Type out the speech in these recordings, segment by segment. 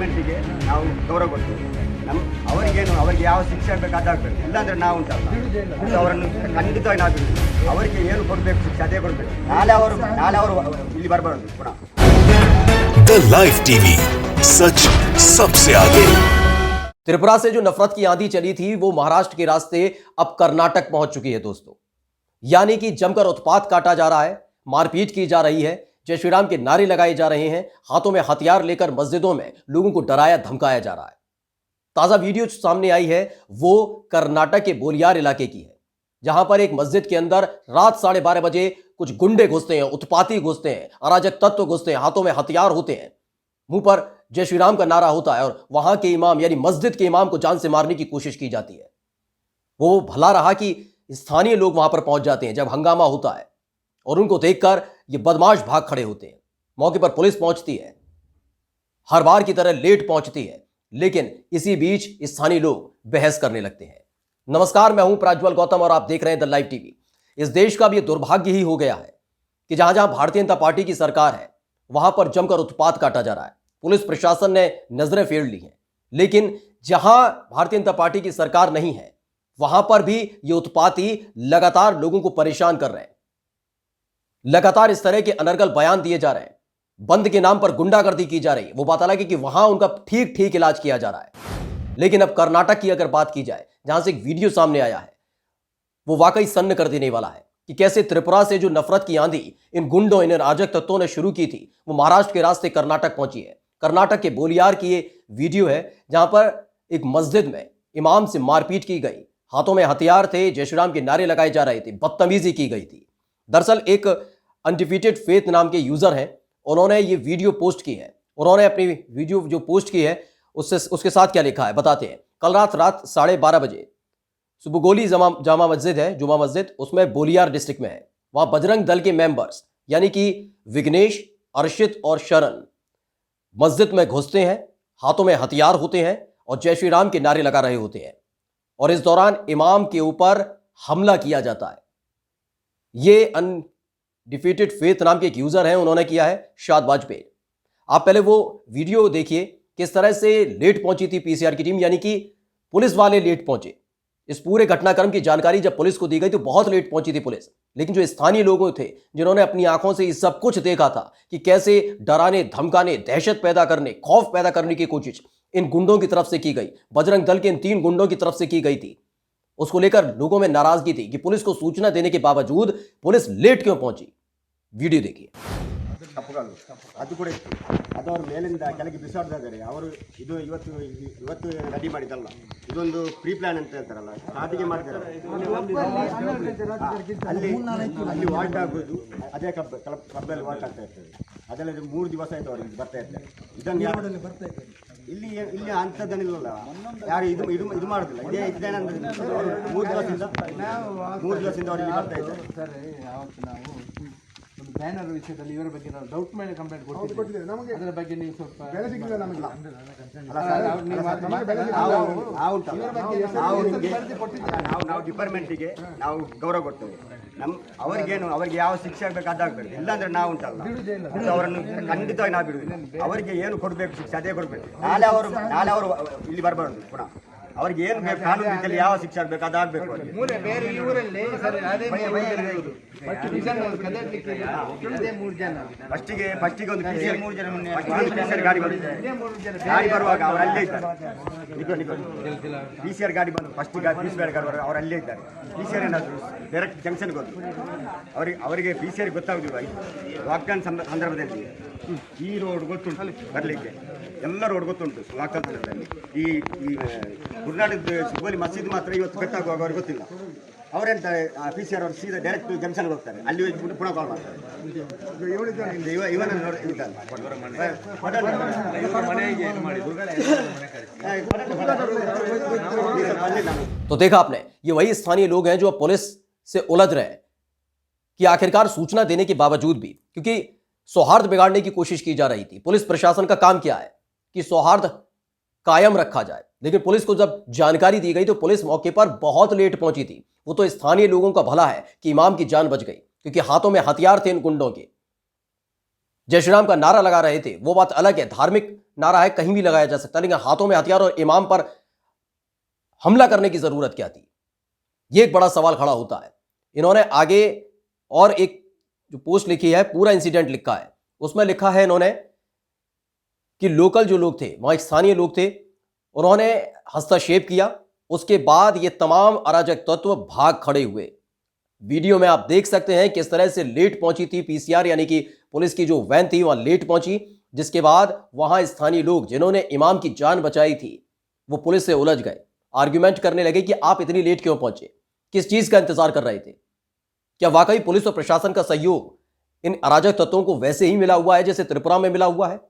ಡಿಪಾರ್ಟ್ಮೆಂಟಿಗೆ ನಾವು ಗೌರವ ಕೊಡ್ತೇವೆ. ಅವರಿಗೆ ಯಾವ ಶಿಕ್ಷೆ ಆಗಬೇಕು ಅದಾಗಬೇಕು. ಇಲ್ಲಾಂದರೆ ನಾವು ಉಂಟಲ್ಲ ಅವರನ್ನು ಖಂಡಿತವಾಗಿ ನಾವು ಬಿಡುವುದು. ಅವರಿಗೆ ಏನು ಕೊಡಬೇಕು ಶಿಕ್ಷೆ ಅದೇ ಕೊಡಬೇಕು. ನಾಳೆ ಅವರು ಇಲ್ಲಿ ಬರಬಾರದು ಪುನಃ. द लाइव टीवी, सच सबसे आगे। त्रिपुरा से जो नफरत की आंधी चली थी वो महाराष्ट्र के रास्ते अब कर्नाटक पहुंच चुकी है दोस्तों। यानी कि जमकर उत्पात काटा जा रहा है, मारपीट की जा रही है, जय श्री राम के नारे लगाए जा रहे हैं, हाथों में हथियार लेकर मस्जिदों में लोगों को डराया धमकाया जा रहा है। ताजा वीडियो सामने आई है वो कर्नाटक के बोलियार इलाके की है, जहां पर एक मस्जिद के अंदर रात 12:30 बजे कुछ गुंडे घुसते हैं, उत्पाती घुसते हैं, अराजक तत्व घुसते हैं, हाथों में हथियार होते हैं, मुंह पर जय श्री राम का नारा होता है और वहां के इमाम यानी मस्जिद के इमाम को जान से मारने की कोशिश की जाती है। वो भला रहा कि स्थानीय लोग वहां पर पहुंच जाते हैं जब हंगामा होता है और उनको देखकर ये बदमाश भाग खड़े होते हैं। मौके पर पुलिस पहुंचती है, हर बार की तरह लेट पहुंचती है, लेकिन इसी बीच स्थानीय लोग बहस करने लगते हैं। नमस्कार, मैं हूं प्रज्वल गौतम और आप देख रहे हैं द लाइव टीवी। इस देश का भी दुर्भाग्य ही हो गया है कि जहां जहां भारतीय जनता पार्टी की सरकार है वहां पर जमकर उत्पात काटा जा रहा है। पुलिस प्रशासन ने नजरें फेर ली हैं, लेकिन जहां भारतीय जनता पार्टी की सरकार नहीं है वहां पर भी ये उत्पाती लगातार लोगों को परेशान कर रहे हैं। लगातार इस तरह के अनर्गल बयान दिए जा रहे हैं, बंद के नाम पर गुंडागर्दी की जा रही है। वो बात अलग है कि वहां उनका ठीक ठीक इलाज किया जा रहा है, लेकिन अब कर्नाटक की अगर बात की जाए, जहां से एक वीडियो सामने आया है, वो वाकई सन्न कर देने वाला है कि कैसे त्रिपुरा से जो नफरत की आंधी इन गुंडों, इन अराजक तत्वों ने शुरू की थी, वो महाराष्ट्र के रास्ते कर्नाटक पहुंची है। कर्नाटक के बोलियार की ये वीडियो है जहां पर एक मस्जिद में इमाम से मारपीट की गई, हाथों में हथियार थे, जय श्री राम के नारे लगाए जा रहे थे, बदतमीजी की गई थी। दरअसल एक अनडिफीटेड फेथ नाम के यूजर हैं, उन्होंने ये वीडियो पोस्ट की है। उन्होंने अपनी वीडियो जो पोस्ट की है उसके साथ क्या लिखा है बताते हैं। कल रात 12:30 बजे सुबुगोली जामा मस्जिद है, जुमा मस्जिद, उसमें बोलियार डिस्ट्रिक्ट में है। वहां बजरंग दल के मेंबर्स यानी कि विघ्नेश, अर्शित और शरण मस्जिद में घुसते हैं, हाथों में हथियार होते हैं और जय श्री राम के नारे लगा रहे होते हैं और इस दौरान इमाम के ऊपर हमला किया जाता है। ये अनडिफीटेड फेथ नाम के एक यूजर हैं, उन्होंने किया है, शाद वाजपेयी। आप पहले वो वीडियो देखिए किस तरह से लेट पहुंची थी पीसीआर की टीम, यानी कि पुलिस वाले लेट पहुंचे। इस पूरे घटनाक्रम की जानकारी जब पुलिस को दी गई तो बहुत लेट पहुंची थी पुलिस, लेकिन जो स्थानीय लोग थे जिन्होंने अपनी आंखों से ये सब कुछ देखा था कि कैसे डराने, धमकाने, दहशत पैदा करने, खौफ पैदा करने की कोशिश इन गुंडों की तरफ से की गई, बजरंग दल के इन 3 गुंडों की तरफ से की गई थी, उसको लेकर लोगों में नाराजगी थी कि पुलिस को सूचना देने के बावजूद पुलिस लेट क्यों पहुंची। वीडियो देखिए। ತಪ್ಪುಗಳು ಅದು ಕೂಡ ಇತ್ತು. ಅದು ಅವ್ರ ಮೇಲಿಂದ ಕೆಳಗೆ ಬಿಸಾಡ್ತಾ ಇದ್ದಾರೆ. ಅವರು ಇದು ಇವತ್ತು ರೆಡಿ ಮಾಡಿದ್ದಲ್ಲ, ಇದೊಂದು ಪ್ರೀ ಪ್ಲಾನ್ ಅಂತ ಹೇಳ್ತಾರಲ್ಲ, ಸ್ಟಾರ್ಟಿಗೆ ಮಾಡಿದ್ದಾರೆ. ಅಲ್ಲಿ ವಾಲ್ಟ್ ಆಗೋದು ಅದೇ ಕಬ್ಬಲ್ಲಿ ವಾಲ್ಟ್ ಆಗ್ತಾ ಇರ್ತದೆ. ಅದೆಲ್ಲ 3 ದಿವಸ ಆಯ್ತು ಅವ್ರಿಗೆ ಬರ್ತಾ ಇರ್ತಾರೆ. ಇದನ್ನು ಬರ್ತಾ ಇದ್ದಾರೆ ಇಲ್ಲಿ ಅಂಥದ್ದನ್ನಿಲ್ಲ, ಯಾರು ಇದು ಮಾಡೋದಿಲ್ಲ. ಇದೇನಂದ್ರೆ 3 ದಿವಸದಿಂದ ಅವ್ರಿಗೆ ಬರ್ತಾ ಇದ್ದಾರೆ. ಒಂದು ಬ್ಯಾನರ್ ವಿಷಯದಲ್ಲಿ ಇವರ ಬಗ್ಗೆ ನಾವು ಡೌಟ್ ಮೇಲೆ ಕಂಪ್ಲೇಂಟ್ ಕೊಟ್ಟಿದ್ದೇವೆ. ಅದರ ಬಗ್ಗೆ ನೀವು ಸ್ವಲ್ಪ ನಾವು ಡಿಪಾರ್ಟ್ಮೆಂಟಿಗೆ ನಾವು ಗೌರವ ಕೊಡ್ತೇವೆ. ಅವರಿಗೆ ಯಾವ ಶಿಕ್ಷೆ ಆಗಬೇಕು ಅದಾಗಬೇಕು. ಇಲ್ಲಾಂದ್ರೆ ನಾವು ಉಂಟಲ್ಲ ಅವರನ್ನು ಖಂಡಿತವಾಗಿ ನಾವು ಬಿಡುವುದಿಲ್ಲ. ಅವರಿಗೆ ಏನು ಕೊಡಬೇಕು ಶಿಕ್ಷೆ ಅದೇ ಕೊಡಬೇಕು. ನಾಳೆ ಅವರು ಇಲ್ಲಿ ಬರಬಾರದು ಪುನಃ. ಅವ್ರಿಗೆ ಏನು ಬೇಕು ಕಾನೂನು ರೀತಿಯಲ್ಲಿ ಯಾವ ಶಿಕ್ಷೆ ಆಗಬೇಕು ಅದಾಗಬೇಕು. ಬೇರೆ ಊರಲ್ಲಿ ಫಸ್ಟಿಗೆ ಒಂದು ಗಾಡಿ ಬರುವಾಗ ಅವರು ಅಲ್ಲೇ ಇದ್ದಾರೆ. PCR ಗಾಡಿ ಬಂದು ಫಸ್ಟಿಗೆ PCR ಗಾಡಿ ಬರುವಾಗ ಅವರು ಅಲ್ಲೇ ಇದ್ದಾರೆ. PCR ಏನಾದರೂ ಡೈರೆಕ್ಟ್ ಜಂಕ್ಷನ್ಗೆ ಹೋದ್ರು ಅವರಿಗೆ PCR ಗೊತ್ತಾಗುದಿಲ್ಲ. ಲಾಕ್ಡೌನ್ ಸಂದರ್ಭದಲ್ಲಿ ಈ ರೋಡ್ ಗೊತ್ತುಂಟು ಬರಲಿಕ್ಕೆ, ಎಲ್ಲ ರೋಡ್ ಗೊತ್ತುಂಟು ಲಾಕ್ಡೌನ್ ಸಂದರ್ಭದಲ್ಲಿ. ಈ ಗುರುನಾಟದ ಸುಗೋಲಿ ಮಸೀದಿ ಮಾತ್ರ ಇವತ್ತು ಗೊತ್ತಾಗುವಾಗ ಅವ್ರಿಗೆ ಗೊತ್ತಿಲ್ಲ. ಅವರೆಂತಾರೆ PCR ಅವರು ಸೀದಾ ಡೈರೆಕ್ಟ್ ಜಂಕ್ಷನ್ಗೆ ಹೋಗ್ತಾರೆ, ಅಲ್ಲಿ ಪುನಃ ಕಾಲ್ ಮಾಡ್ತಾರೆ. तो देखा आपने, ये वही स्थानीय लोग हैं जो अब पुलिस से उलझ रहे हैं कि आखिरकार सूचना देने के बावजूद भी, क्योंकि सौहार्द बिगाड़ने की कोशिश की जा रही थी। पुलिस प्रशासन का काम क्या है कि सौहार्द कायम रखा जाए, लेकिन पुलिस को जब जानकारी दी गई तो पुलिस मौके पर बहुत लेट पहुंची थी। वो तो स्थानीय लोगों का भला है कि इमाम की जान बच गई, क्योंकि हाथों में हथियार थे इन गुंडों के। जय श्री राम का नारा लगा रहे थे, वो बात अलग है, धार्मिक नारा है, कहीं भी लगाया जा सकता है, लेकिन हाथों में हथियार और इमाम पर हमला करने की जरूरत क्या थी? यह एक बड़ा सवाल खड़ा होता है। इन्होंने आगे और एक जो पोस्ट लिखी है, पूरा इंसिडेंट लिखा है, उसमें लिखा है इन्होंने कि लोकल जो लोग थे, वहां स्थानीय लोग थे, उन्होंने हस्तक्षेप किया, उसके बाद ये तमाम अराजक तत्व भाग खड़े हुए। वीडियो में आप देख सकते हैं किस तरह से लेट पहुंची थी पीसीआर, यानी कि पुलिस की जो वैन थी वहां लेट पहुंची, जिसके बाद वहां स्थानीय लोग जिन्होंने इमाम की जान बचाई थी वो पुलिस से उलझ गए, आर्ग्यूमेंट करने लगे कि आप इतनी लेट क्यों पहुंचे, किस चीज का इंतजार कर रहे थे। क्या वाकई पुलिस और प्रशासन का सहयोग इन अराजक तत्वों को वैसे ही मिला हुआ है जैसे त्रिपुरा में मिला हुआ है?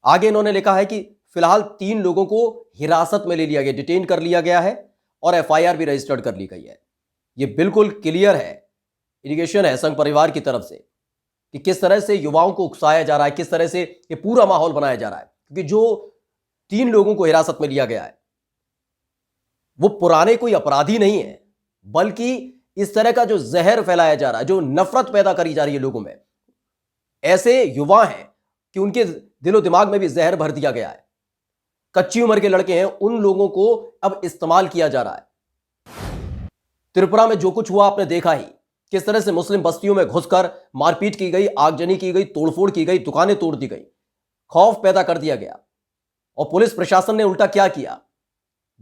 आगे इन्होंने लिखा है कि फिलहाल 3 लोगों को हिरासत में ले लिया गया, डिटेन कर लिया गया है और एफआईआर भी रजिस्टर्ड कर ली गई है। यह बिल्कुल क्लियर है, इंडिकेशन है संघ परिवार की तरफ से कि किस तरह से युवाओं को उकसाया जा रहा है, किस तरह से ये पूरा माहौल बनाया जा रहा है। क्योंकि जो 3 लोगों को हिरासत में लिया गया है वो पुराने कोई अपराधी नहीं है, बल्कि इस तरह का जो जहर फैलाया जा रहा है, जो नफरत पैदा करी जा रही है लोगों में, ऐसे युवा हैं कि उनके दिलो दिमाग में भी जहर भर दिया गया है। कच्ची उम्र के लड़के हैं, उन लोगों को अब इस्तेमाल किया जा रहा है। त्रिपुरा में जो कुछ हुआ आपने देखा ही, किस तरह से मुस्लिम बस्तियों में घुसकर मारपीट की गई, आगजनी की गई, तोड़फोड़ की गई, दुकानें तोड़ दी गई, खौफ पैदा कर दिया गया। और पुलिस प्रशासन ने उल्टा क्या किया?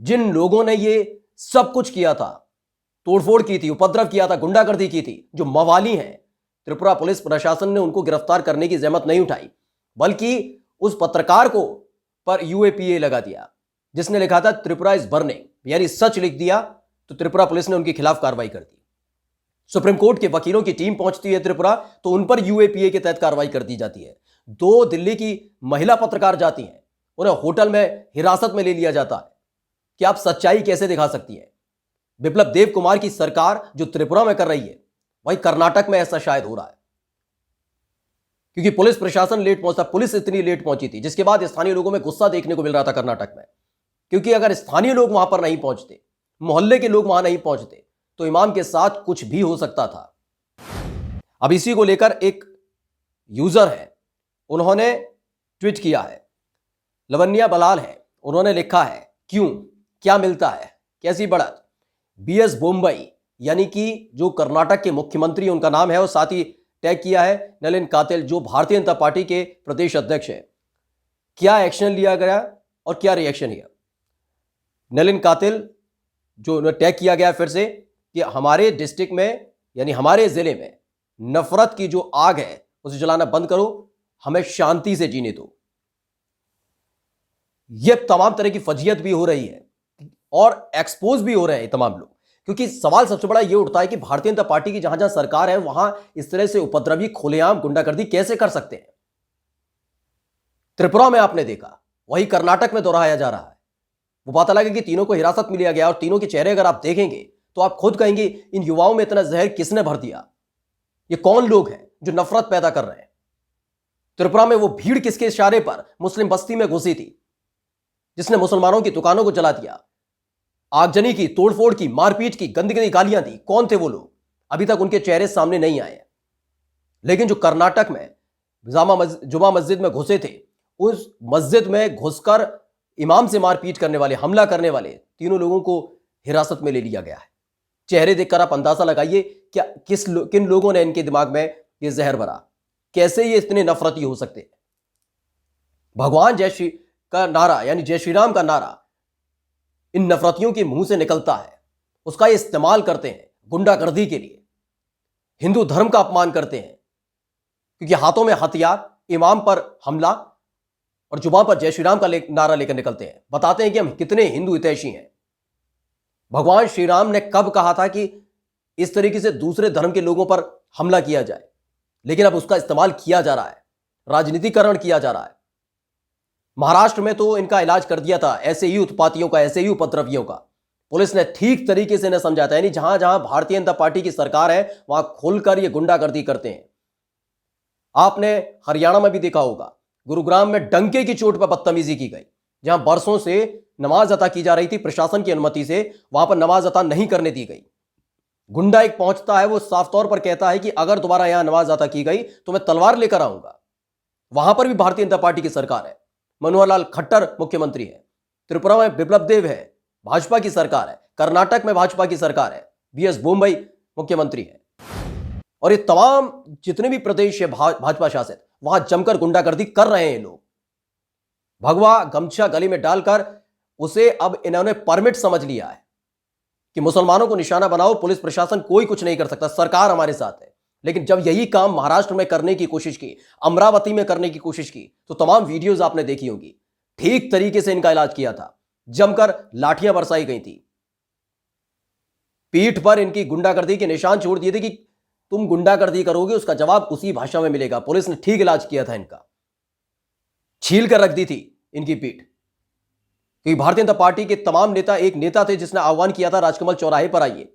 जिन लोगों ने ये सब कुछ किया था, तोड़फोड़ की थी, उपद्रव किया था, गुंडागर्दी की थी, जो मवाली हैं, त्रिपुरा पुलिस प्रशासन ने उनको गिरफ्तार करने की जहमत नहीं उठाई, बल्कि उस पत्रकार को पर यूएपीए लगा दिया जिसने लिखा था त्रिपुरा इज बर्निंग, यानी सच लिख दिया, तो त्रिपुरा पुलिस ने उनके खिलाफ कार्रवाई कर दी। सुप्रीम कोर्ट के वकीलों की टीम पहुंचती है त्रिपुरा, तो उन पर यूएपीए के तहत कार्रवाई कर दी जाती है। 2 दिल्ली की महिला पत्रकार जाती हैं, उन्हें होटल में हिरासत में ले लिया जाता है। कि आप सच्चाई कैसे दिखा सकती है? बिप्लब देव कुमार की सरकार जो त्रिपुरा में कर रही है, वही कर्नाटक में ऐसा शायद हो रहा है। क्योंकि पुलिस प्रशासन लेट पहुंचा, पुलिस इतनी लेट पहुंची थी, जिसके बाद स्थानीय लोगों में गुस्सा देखने को मिल रहा था कर्नाटक में। क्योंकि अगर स्थानीय लोग वहां पर नहीं पहुंचते, मोहल्ले के लोग वहां नहीं पहुंचते, तो इमाम के साथ कुछ भी हो सकता था। अब इसी को लेकर एक यूजर है, उन्होंने ट्वीट किया है, लवन्या बलाल है, उन्होंने लिखा है, क्यों, क्या मिलता है, कैसी बढ़त? बीएस बोम्बई, यानी कि जो कर्नाटक के मुख्यमंत्री उनका नाम है, और साथ ही टैग किया है नलिन कातिल, जो भारतीय जनता पार्टी के प्रदेश अध्यक्ष है। क्या एक्शन लिया गया और क्या रिएक्शन लिया? नलिन कातिल जो टैग किया गया फिर से कि हमारे डिस्ट्रिक्ट में, यानी हमारे जिले में नफरत की जो आग है उसे जलाना बंद करो, हमें शांति से जीने दो। यह तमाम तरह की फजीयत भी हो रही है और एक्सपोज भी हो रहे हैं तमाम लोग। क्योंकि सवाल सबसे बड़ा यह उठता है कि भारतीय जनता पार्टी की जहां जहां सरकार है, वहां इस तरह से उपद्रवी, खुलेआम गुंडागर्दी कैसे कर सकते हैं? त्रिपुरा में आपने देखा, वही कर्नाटक में दोहराया जा रहा है। वो बात अलग है कि तीनों को हिरासत में लिया गया, और तीनों के चेहरे अगर आप देखेंगे तो आप खुद कहेंगे इन युवाओं में इतना जहर किसने भर दिया? ये कौन लोग हैं जो नफरत पैदा कर रहे हैं? त्रिपुरा में वो भीड़ किसके इशारे पर मुस्लिम बस्ती में घुसी थी, जिसने मुसलमानों की दुकानों को जला दिया, आगजनी की, तोड़फोड़ की, मारपीट की, गंदी गंदी गालियां दी? कौन थे वो लोग? अभी तक उनके चेहरे सामने नहीं आए। लेकिन जो कर्नाटक में जुमा मस्जिद में घुसे थे, उस मस्जिद में घुसकर इमाम से मारपीट करने वाले, हमला करने वाले 3 लोगों को हिरासत में ले लिया गया है। चेहरे देखकर आप अंदाजा लगाइए क्या किन लोगों ने इनके दिमाग में ये जहर भरा, कैसे ये इतने नफरती हो सकते हैं? भगवान जय श्री का नारा, यानी जय श्री राम का नारा इन नफरतियों के मुंह से निकलता है, उसका ये इस्तेमाल करते हैं गुंडागर्दी के लिए, हिंदू धर्म का अपमान करते हैं। क्योंकि हाथों में हथियार, इमाम पर हमला और जुबान पर जय श्री राम का नारा लेकर निकलते हैं, बताते हैं कि हम कितने हिंदू हितैषी हैं। भगवान श्री राम ने कब कहा था कि इस तरीके से दूसरे धर्म के लोगों पर हमला किया जाए? लेकिन अब उसका इस्तेमाल किया जा रहा है, राजनीतिकरण किया जा रहा है। महाराष्ट्र में तो इनका इलाज कर दिया था, ऐसे ही उत्पातियों का, ऐसे ही उपद्रवियों का। पुलिस ने ठीक तरीके से इन्हें समझाता है, यानी जहां जहां भारतीय जनता पार्टी की सरकार है वहां खुलकर ये गुंडागर्दी करते हैं। आपने हरियाणा में भी देखा होगा, गुरुग्राम में डंके की चोट पर बदतमीजी की गई, जहां बरसों से नमाज अता की जा रही थी प्रशासन की अनुमति से, वहां पर नमाज अता नहीं करने दी गई। गुंडा एक पहुंचता है, वो साफ तौर पर कहता है कि अगर दोबारा यहां नमाज अता की गई तो मैं तलवार लेकर आऊंगा। वहां पर भी भारतीय जनता पार्टी की सरकार है, मनोहर लाल खट्टर मुख्यमंत्री है, त्रिपुरा में बिप्लब देव है, भाजपा की सरकार है, कर्नाटक में भाजपा की सरकार है, बीएस बोम्बई मुख्यमंत्री है, और ये तमाम जितने भी प्रदेश है भाजपा शासित, वहां जमकर गुंडागर्दी कर रहे हैं लोग। भगवा गमछा गली में डालकर उसे अब इन्होंने परमिट समझ लिया है कि मुसलमानों को निशाना बनाओ, पुलिस प्रशासन कोई कुछ नहीं कर सकता, सरकार हमारे साथ है। लेकिन जब यही काम महाराष्ट्र में करने की कोशिश की, अमरावती में करने की कोशिश की, तो तमाम वीडियोस आपने देखी होंगी। ठीक तरीके से इनका इलाज किया था, जमकर लाठियां बरसाई गई थी, पीठ पर इनकी गुंडागर्दी के निशान छोड़ दिए थे कि तुम गुंडागर्दी करोगे उसका जवाब उसी भाषा में मिलेगा। पुलिस ने ठीक इलाज किया था, इनका छील कर रख दी थी इनकी पीठ। क्योंकि भारतीय जनता पार्टी के तमाम नेता, एक नेता थे जिसने आह्वान किया था राजकमल चौराहे पर आइए,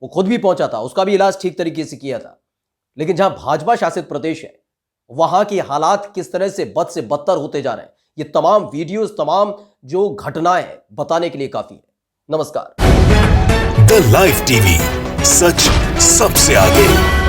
वो खुद भी पहुंचा था, उसका भी इलाज ठीक तरीके से किया था। लेकिन जहां भाजपा शासित प्रदेश है, वहां के हालात किस तरह से बद से बदतर होते जा रहे हैं, ये तमाम वीडियोस, तमाम जो घटनाएं बताने के लिए काफी है। नमस्कार। द लाइव टीवी, सच सबसे आगे।